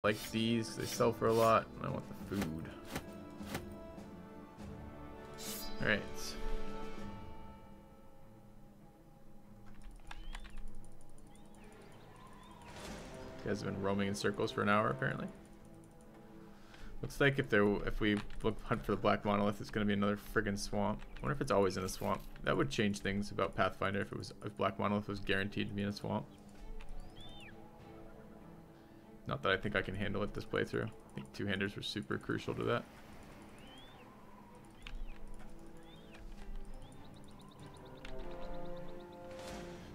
Like these, they sell for a lot. I want the food. Alright. You guys have been roaming in circles for an hour, apparently. Looks like if we hunt for the black monolith, it's going to be another friggin' swamp. I wonder if it's always in a swamp. That would change things about Pathfinder if black monolith was guaranteed to be in a swamp. Not that I think I can handle it this playthrough. I think two-handers were super crucial to that.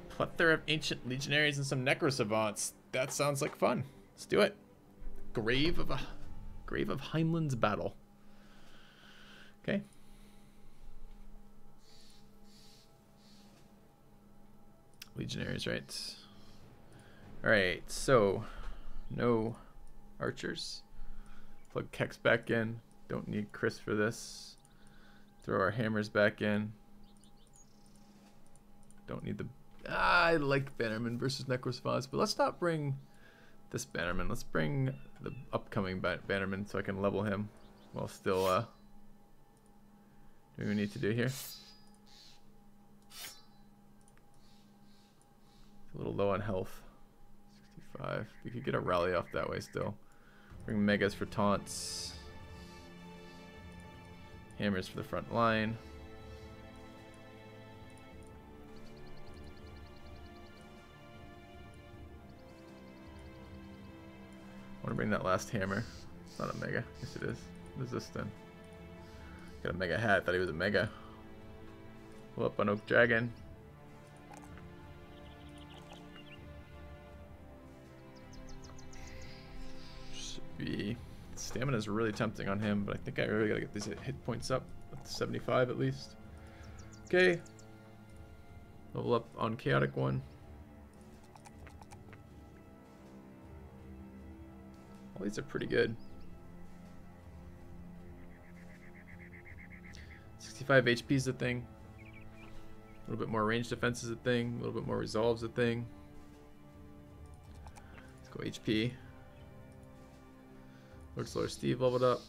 Plethora of ancient legionaries and some necrosavants. That sounds like fun. Let's do it. Grave of Heimland's battle. Okay. Legionaries, right? All right. So, no archers. Plug Kex back in. Don't need Chris for this. Throw our hammers back in. Don't need the. I like Bannerman versus Necrosavants, but let's not bring this Bannerman. Let's bring the upcoming Bannerman so I can level him while still do we need to do here? It's a little low on health. 65. We could get a rally off that way still. Bring megas for taunts. Hammers for the front line. I want to bring that last hammer. It's not a mega. Yes, it is. What is this then? Got a mega hat. Thought he was a mega. Pull up on Oak Dragon. Should be. Stamina is really tempting on him, but I think I really gotta get these hit points up to 75 at least. Okay. Level up on Chaotic one. All these are pretty good. 65 HP is a thing. A little bit more range defense is a thing. A little bit more resolve is a thing. Let's go HP. Lord Slower Steve leveled up.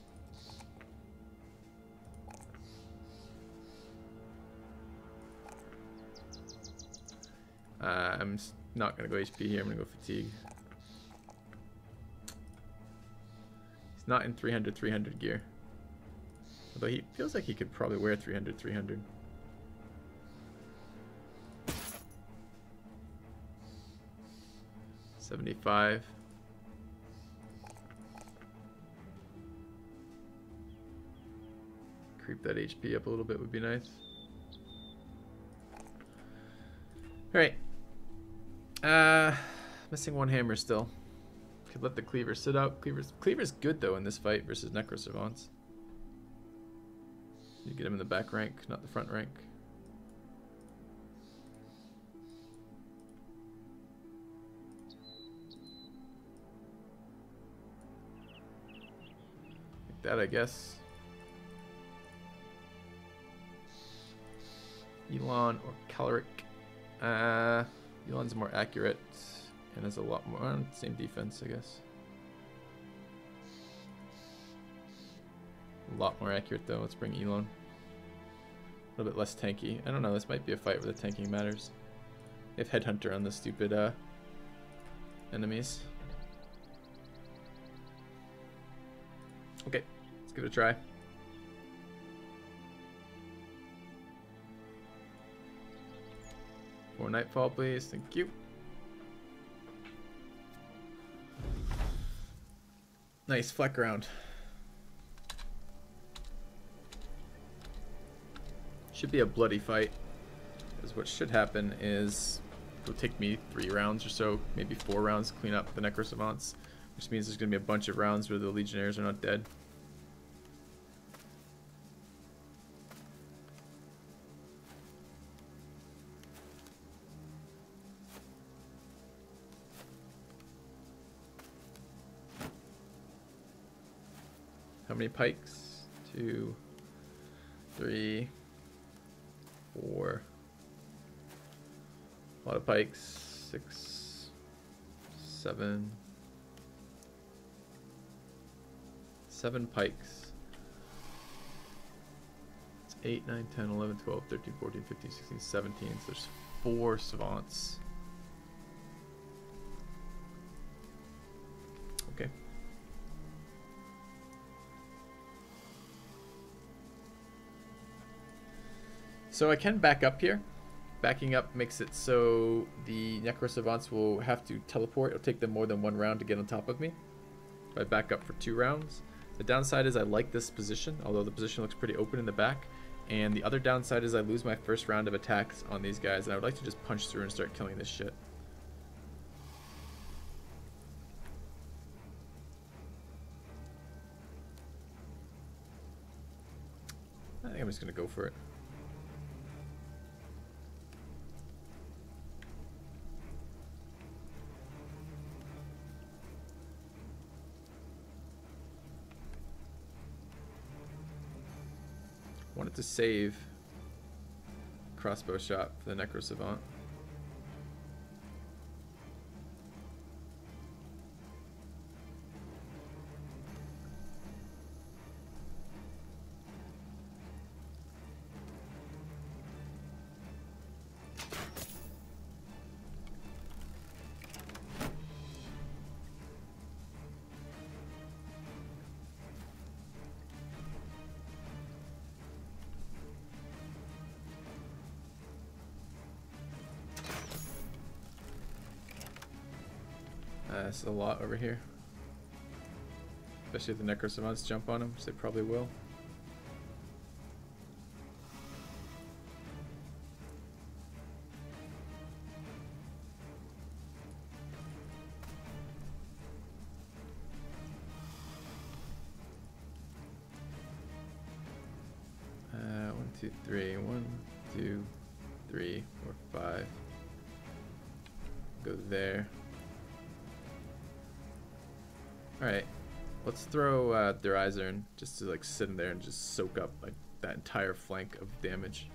I'm not going to go HP here. I'm going to go Fatigue. Not in 300 gear. Although he feels like he could probably wear 300. 75. Creep that HP up a little bit would be nice. Alright. Missing one hammer still. Could let the cleaver sit out. Cleaver's good though in this fight versus Necrosavants. You get him in the back rank, not the front rank. Like that, I guess. Elon or Caloric. Elon's more accurate. And has a lot more, same defense, I guess. A lot more accurate though. Let's bring Elon. A little bit less tanky. I don't know, this might be a fight where the tanking matters. They have Headhunter on the stupid enemies. Okay, let's give it a try. For Nightfall, please. Thank you. Nice fleck round. Should be a bloody fight. Because what should happen is it'll take me 3 rounds or so, maybe 4 rounds to clean up the Necrosavants, which means there's going to be a bunch of rounds where the Legionnaires are not dead. How many pikes? 2, 3, 4. A lot of pikes. 6, 7, 7 pikes. It's 8, 9, 10, 11, 12, 13, 14, 15, 16, 17. So there's 4 savants. Okay. So I can back up here. Backing up makes it so the Necro Savants will have to teleport. It'll take them more than 1 round to get on top of me. If I back up for 2 rounds. The downside is I like this position, although the position looks pretty open in the back. And the other downside is I lose my first round of attacks on these guys, and I would like to just punch through and start killing this shit. I think I'm just going to go for it. Wanted to save crossbow shot for the Necro Savant. That's a lot over here. Especially if the Necro Savants jump on him, which they probably will. One, two, three. 1, 2, 3, 4, 5. Go there. Alright, let's throw their Izern just to like sit in there and just soak up like that entire flank of damage.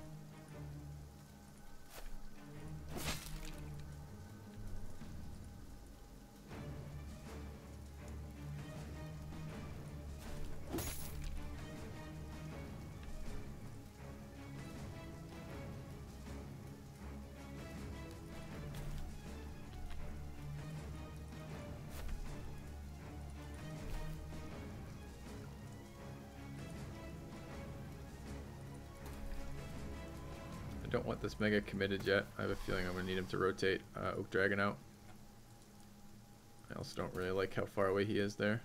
I don't want this mega committed yet. I have a feeling I'm going to need him to rotate Oak Dragon out. I also don't really like how far away he is there.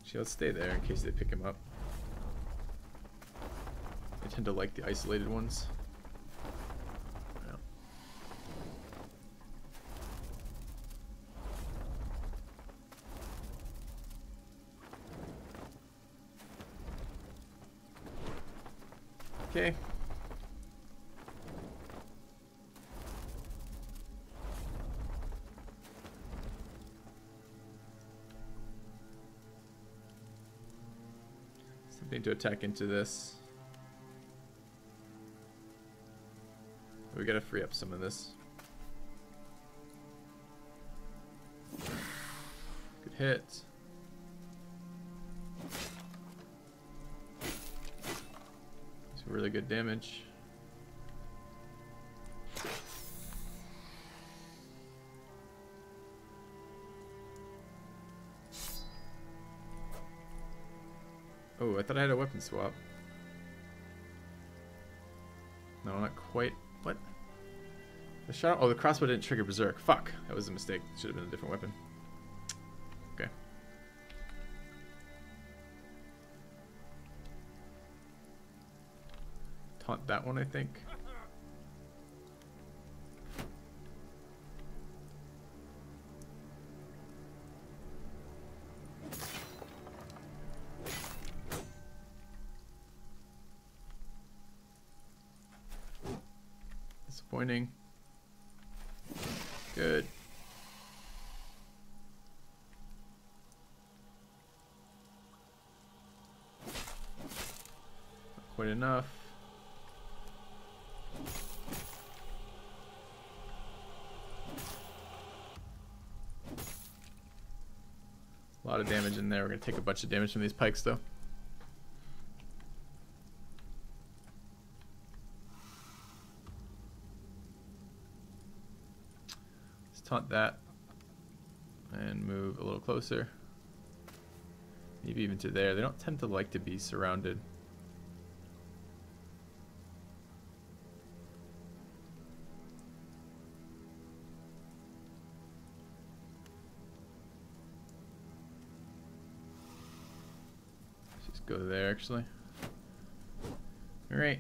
Actually, let's stay there in case they pick him up. I tend to like the isolated ones. Yeah. Okay. Something to attack into this. We gotta free up some of this. Good hit. Really good damage. Oh, I thought I had a weapon swap. No, not quite. What? The shot? Oh, the crossbow didn't trigger Berserk. Fuck. That was a mistake. Should have been a different weapon. Okay. Taunt that one, I think. Disappointing. Good. Not quite enough. A lot of damage in there. We're going to take a bunch of damage from these pikes, though. Let's taunt that. And move a little closer. Maybe even to there. They don't tend to like to be surrounded. Go there actually. All right.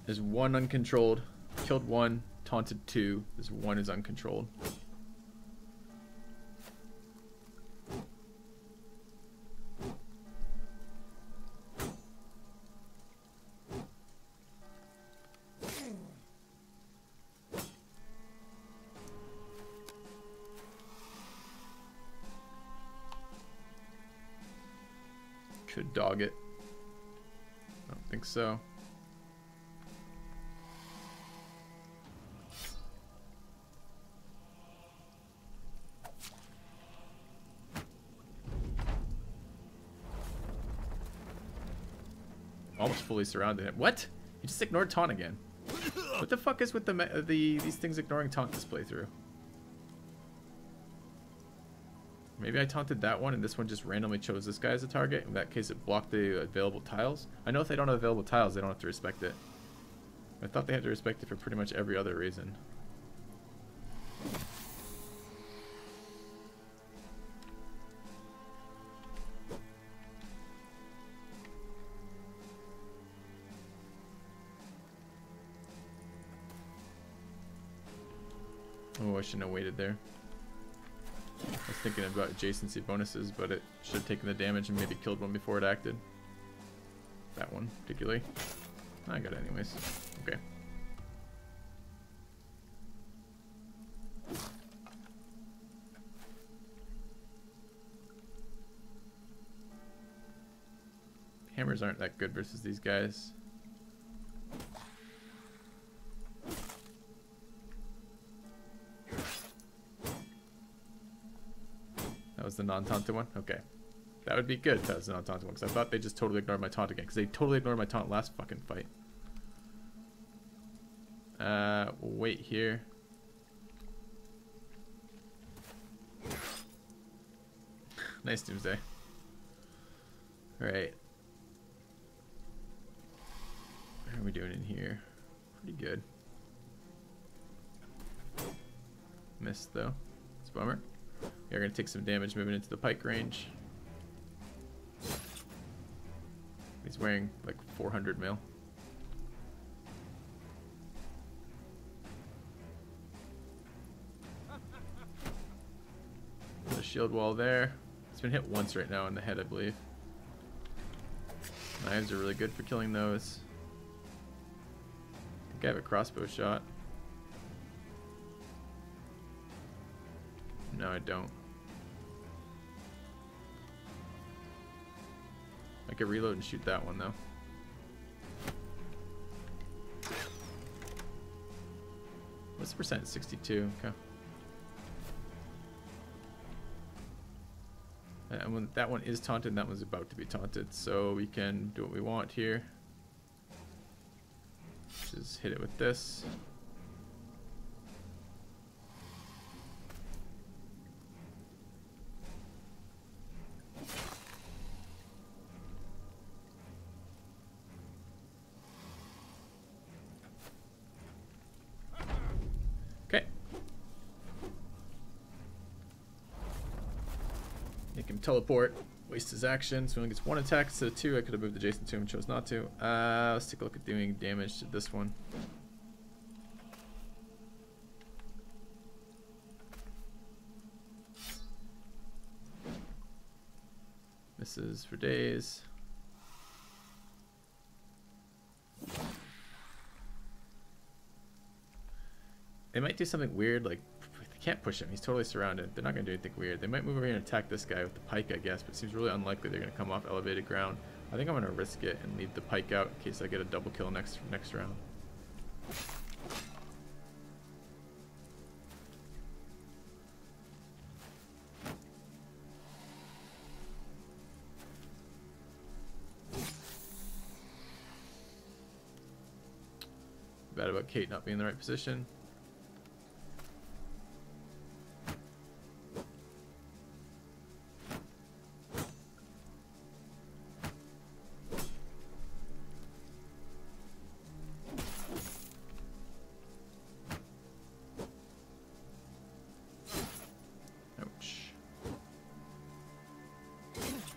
There's one uncontrolled. Killed one, taunted two. This one is uncontrolled. Could dog it. I don't think so. Almost fully surrounded him. What? He just ignored taunt again. What the fuck is with these things ignoring taunt this playthrough? Maybe I taunted that one and this one just randomly chose this guy as a target. In that case, it blocked the available tiles. I know if they don't have available tiles, they don't have to respect it. I thought they had to respect it for pretty much every other reason. Oh, I shouldn't have waited there. I was thinking about adjacency bonuses, but it should have taken the damage and maybe killed one before it acted. That one, particularly. I got it anyways. Okay. Hammers aren't that good versus these guys. That was the non-taunted one? Okay. That would be good if that was the non-taunted one, because I thought they just totally ignored my taunt again, because they totally ignored my taunt last fucking fight. We'll wait here. Nice Doomsday. Alright. What are we doing in here? Pretty good. Missed though. It's a bummer. We're going to take some damage moving into the pike range. He's wearing like 400 mil. The shield wall there. It's been hit once right now in the head, I believe. Knives are really good for killing those. I think I have a crossbow shot. No, I don't. I could reload and shoot that one though. What's the percent? 62. Okay. And when that one is taunted, that one's about to be taunted, so we can do what we want here. Just hit it with this. Okay. Make him teleport. Waste his action, so he only gets one attack instead of two. I could have moved adjacent to him and chose not to. Let's take a look at doing damage to this one. Misses for days. They might do something weird, like they can't push him. He's totally surrounded. They're not going to do anything weird. They might move over here and attack this guy with the pike, I guess, but it seems really unlikely they're going to come off elevated ground. I think I'm going to risk it and leave the pike out in case I get a double kill next round. bad about Kate not being in the right position.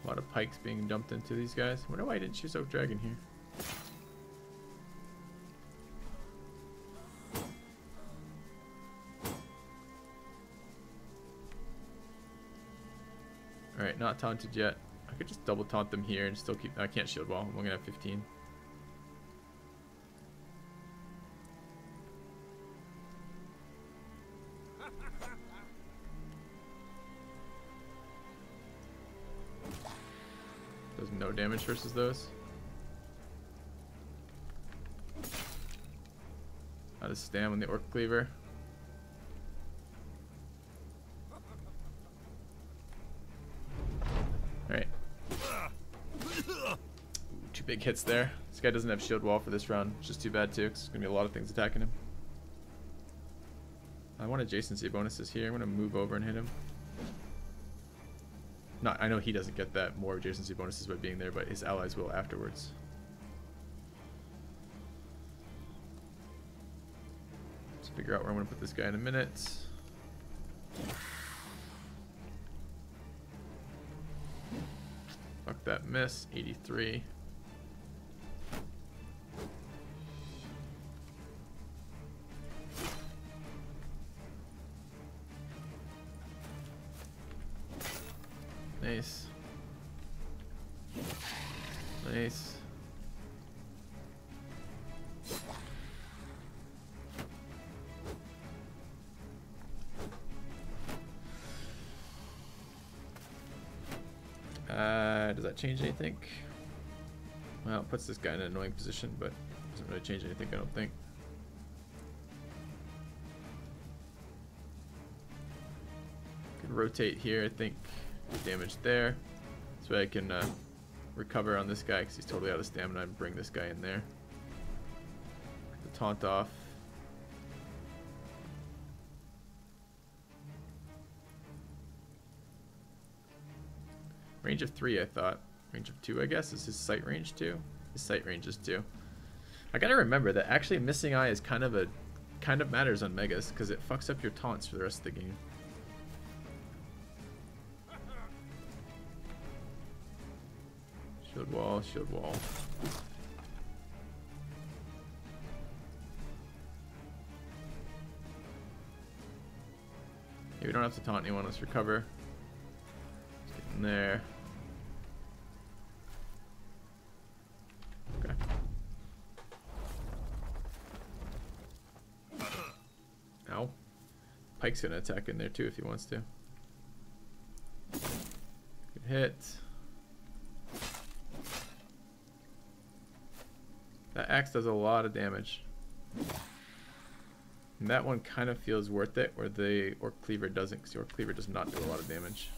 A lot of pikes being dumped into these guys. I wonder why I didn't choose Oak Dragon here. Alright, not taunted yet. I could just double taunt them here and still keep... I can't shield wall. I'm only gonna have 15. Does no damage versus those. Out of stam on the Orc Cleaver. Alright. Two big hits there. This guy doesn't have shield wall for this round, which is too bad too, because there's going to be a lot of things attacking him. I want adjacency bonuses here. I'm going to move over and hit him. Not, I know he doesn't get that more adjacency bonuses by being there, but his allies will afterwards. Let's figure out where I'm going to put this guy in a minute. Fuck that miss. 83. Nice. Nice. Does that change anything? Well, it puts this guy in an annoying position, but doesn't really change anything, I don't think. Could rotate here, I think. Damage there. So I can recover on this guy because he's totally out of stamina and bring this guy in there. Get the taunt off. Range of 3, I thought. Range of 2, I guess. Is his sight range 2? His sight range is 2. I gotta remember that actually missing eye is kind of matters on Megas because it fucks up your taunts for the rest of the game. Shield wall, shield wall. Yeah, we don't have to taunt anyone. Let's recover. Let's get in there. Okay. Ow. Pike's gonna attack in there too if he wants to. Good hit. That axe does a lot of damage. And that one kind of feels worth it, where the Orc Cleaver doesn't, because the Orc Cleaver does not do a lot of damage.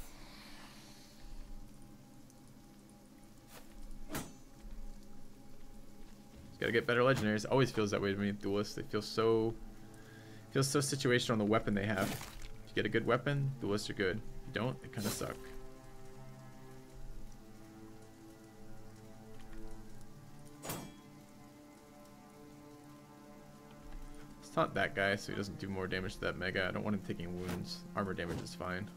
Just gotta get better legendaries. It always feels that way to me, duelists. They feel so situational on the weapon they have. If you get a good weapon, duelists are good. If you don't, they kind of suck. Taunt that guy so he doesn't do more damage to that mega. I don't want him taking wounds. Armor damage is fine.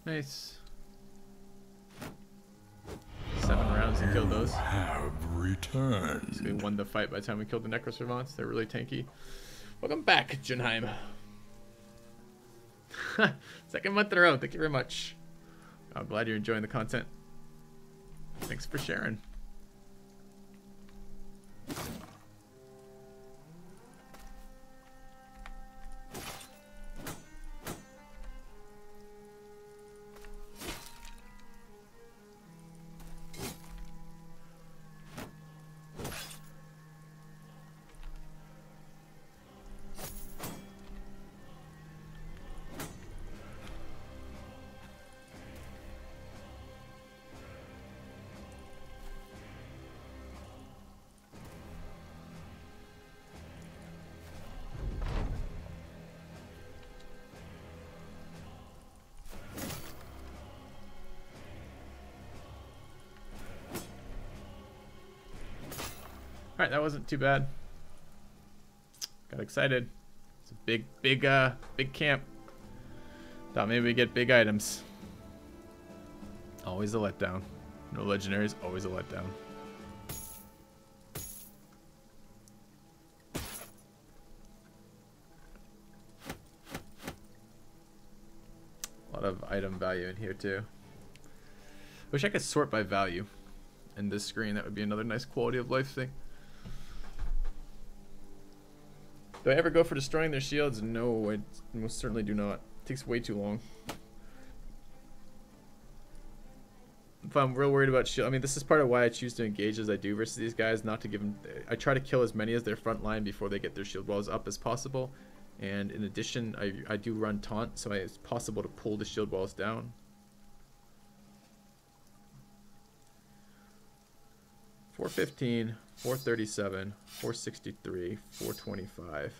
Okay. Nice. 7 rounds to kill those. Have returned. So we won the fight by the time we killed the Necroservants. They're really tanky. Welcome back, Junheim. Second month in a row. Thank you very much. I'm glad you're enjoying the content. Thanks for sharing. Alright, that wasn't too bad. Got excited. It's a big camp. Thought maybe we'd get big items. Always a letdown. No legendaries, always a letdown. A lot of item value in here too. Wish I could sort by value in this screen. That would be another nice quality of life thing. Do I ever go for destroying their shields? No, I most certainly do not. It takes way too long. If I'm real worried about shield, I mean, this is part of why I choose to engage as I do versus these guys, not to give them. I try to kill as many as their front line before they get their shield walls up as possible. And in addition, I do run taunt, so it's possible to pull the shield walls down. $415, $437, $463, $425.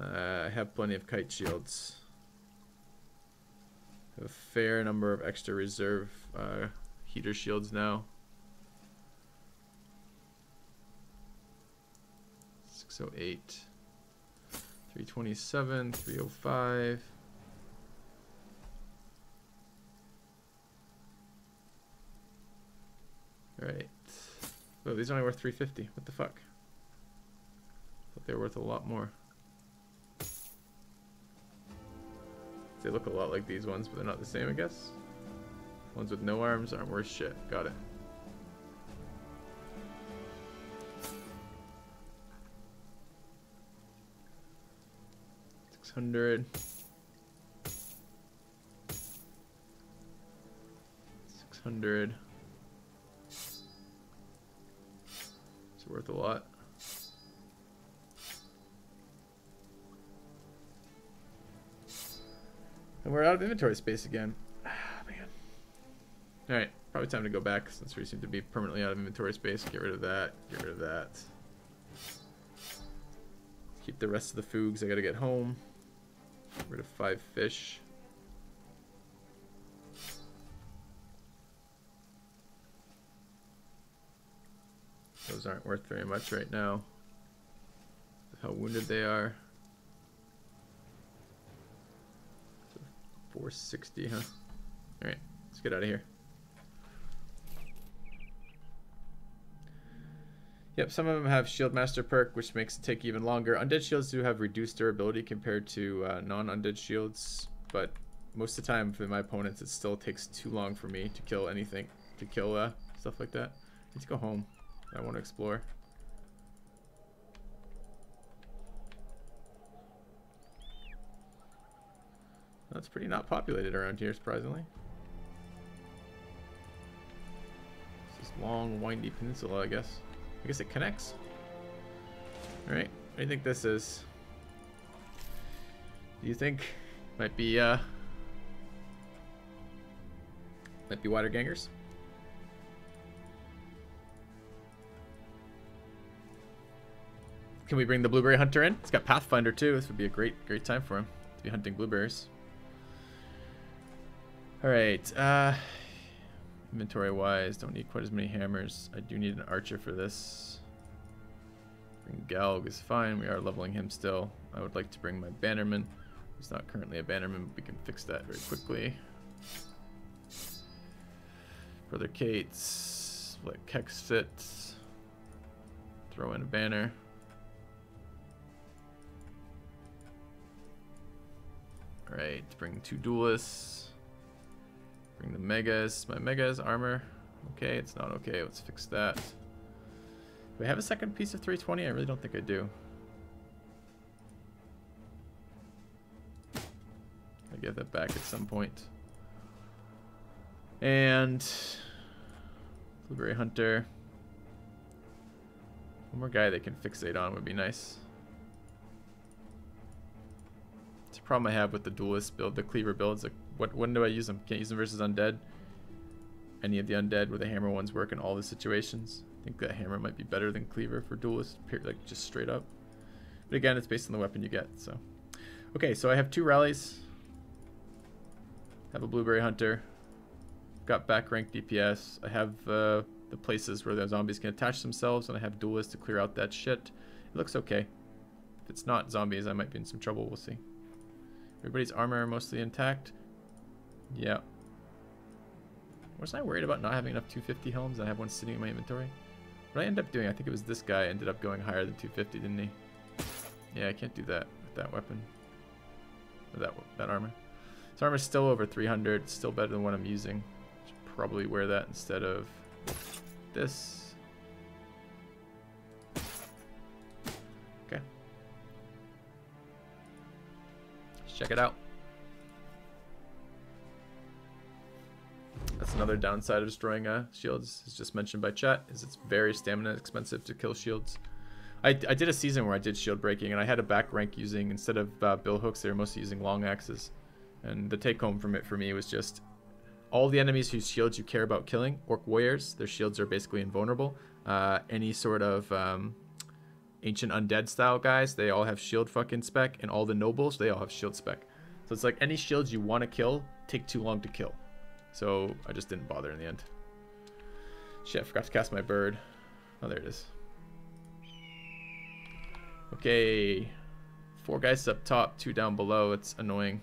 I have plenty of kite shields. I have a fair number of extra reserve heater shields now. 608, 327, 305. Right. Oh, these are only worth 350. What the fuck? Thought they were worth a lot more. They look a lot like these ones, but they're not the same, I guess. Ones with no arms aren't worth shit. Got it. $600. $600. It's worth a lot. And we're out of inventory space again. Ah, man. Alright, probably time to go back since we seem to be permanently out of inventory space. Get rid of that. Get rid of that. Keep the rest of the foods. I gotta get home. Get rid of 5 fish. Those aren't worth very much right now. How wounded they are. 460, huh? Alright, let's get out of here. Yep, some of them have Shield Master perk, which makes it take even longer. Undead shields do have reduced durability compared to non-undead shields, but most of the time for my opponents it still takes too long for me to kill anything, to kill stuff like that. Let's go home. I want to explore. That's pretty not populated around here, surprisingly. It's this long, windy peninsula, I guess. I guess it connects. Alright, what do you think this is? Do you think might be water gangers? Can we bring the blueberry hunter in? It's got Pathfinder too. This would be a great time for him to be hunting blueberries. Alright, inventory wise, don't need quite as many hammers. I do need an archer for this. Bring Galg is fine, we are leveling him still. I would like to bring my bannerman. He's not currently a bannerman, but we can fix that very quickly. Brother Kate's, let Kex sit. Throw in a banner. Alright, bring 2 duelists. Bring the megas. My megas, armor. Okay, it's not okay. Let's fix that. Do we have a second piece of 320? I really don't think I do. I'll get that back at some point. And Blueberry Hunter. One more guy they can fixate on would be nice. It's a problem I have with the duelist build, the cleaver builds. Like, when do I use them? Can't use them versus undead. Any of the undead where the hammer ones work in all the situations. I think that hammer might be better than cleaver for duelist, like just straight up. But again, it's based on the weapon you get. So, okay, so I have 2 rallies. Have a Blueberry Hunter. Got back rank DPS. I have the places where the zombies can attach themselves, and I have duelists to clear out that shit. It looks okay. If it's not zombies, I might be in some trouble. We'll see. Everybody's armor mostly intact. Yeah. Wasn't I worried about not having enough 250 helms? I have one sitting in my inventory. What I end up doing, I think it was this guy ended up going higher than 250, didn't he? Yeah, I can't do that with that weapon. Or that armor. This armor's still over 300. It's still better than what I'm using. Should probably wear that instead of this. Okay. Let's check it out. That's another downside of destroying shields, as just mentioned by chat, is it's very stamina expensive to kill shields. I did a season where I did shield breaking, and I had a back rank using, instead of bill hooks, they were mostly using long axes. And the take home from it for me was just all the enemies whose shields you care about killing, orc warriors, their shields are basically invulnerable. Any sort of ancient undead style guys, they all have shield fucking spec, and all the nobles, they all have shield spec. So it's like any shields you want to kill take too long to kill. So I just didn't bother in the end. Shit, I forgot to cast my bird. Oh, there it is. Okay. 4 guys up top, 2 down below. It's annoying.